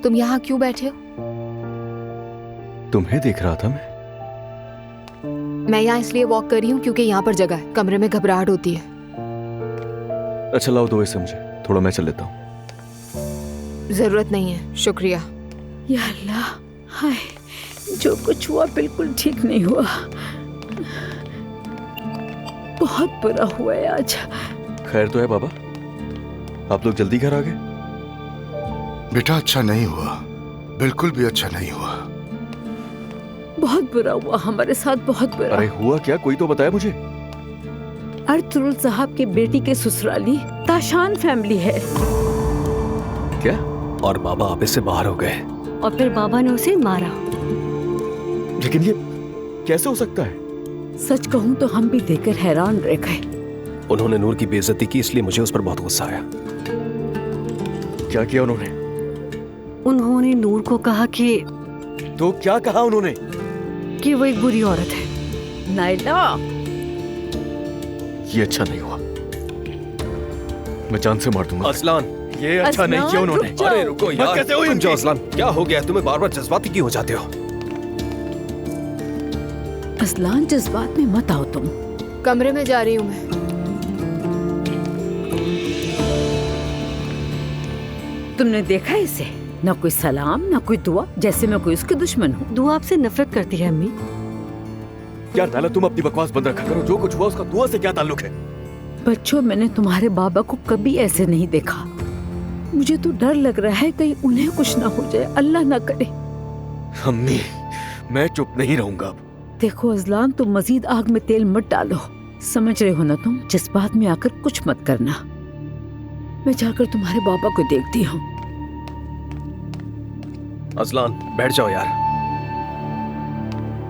तुम यहाँ क्यों बैठे हो? तुम्हें देख रहा था मैं यहाँ इसलिए वॉक कर रही हूँ क्योंकि यहाँ पर जगह है, कमरे में घबराहट होती है। अच्छा लाओ दो इसे मुझे, थोड़ा मैं चल लेता हूँ। जरूरत नहीं है, शुक्रिया। या अल्लाह, हाय, जो कुछ हुआ बिल्कुल ठीक नहीं हुआ। बहुत बुरा हुआ है आज। खैर तो है बाबा, आप लोग जल्दी घर आ गए? बेटा अच्छा नहीं हुआ, बिल्कुल भी अच्छा नहीं हुआ। बहुत बुरा हुआ हमारे साथ, बहुत बुरा। अरे हुआ क्या, कोई तो बताया मुझे। अर्तुगरुल साहब की बेटी के ससुराली ताशान फैमिली है। क्या? और बाबा ऑफिस से बाहर हो गए और फिर बाबा ने उसे मारा। लेकिन ये कैसे हो सकता है? सच कहूं तो हम भी देखकर हैरान रह गए। उन्होंने नूर की बेइज्जती की, इसलिए मुझे उस पर बहुत गुस्सा आया। क्या किया उन्होंने? उन्होंने नूर को कहा कि तो क्या कहा उन्होंने? कि वो एक बुरी औरत है। नाइला, ये अच्छा नहीं हुआ, मैं जान से मार दूंगा। असलान, ये अच्छा नहीं किया उन्होंने। अरे रुको यार, कैसे हुई तुम उनकी? जाओ असलान, क्या हो गया? तुम्हें बार बार जज्बाती क्यों हो जाते हो? असलान जज्बात में मत आओ तुम। कमरे में जा रही हूँ मैं। तुमने देखा इसे? न कोई सलाम, न कोई दुआ, जैसे मैं कोई उसकी दुश्मन हूँ। दुआ आपसे नफरत करती है अम्मी। यार नाला, तुम अपनी बकवास बंद रखा करो। जो कुछ हुआ उसका दुआ से क्या ताल्लुक है? बच्चों, मैंने तुम्हारे बाबा को कभी ऐसे नहीं देखा। मुझे तो डर लग रहा है कहीं उन्हें कुछ ना हो जाए, अल्लाह ना करे। अम्मी, मैं चुप नहीं रहूंगा अब। देखो अजलान, तुम मजीद आग में तेल मत डालो। समझ रहे हो ना तुम? जज्बात में आकर कुछ मत करना। मैं जाकर तुम्हारे बाबा को देखती हूँ। असलान बैठ जाओ यार।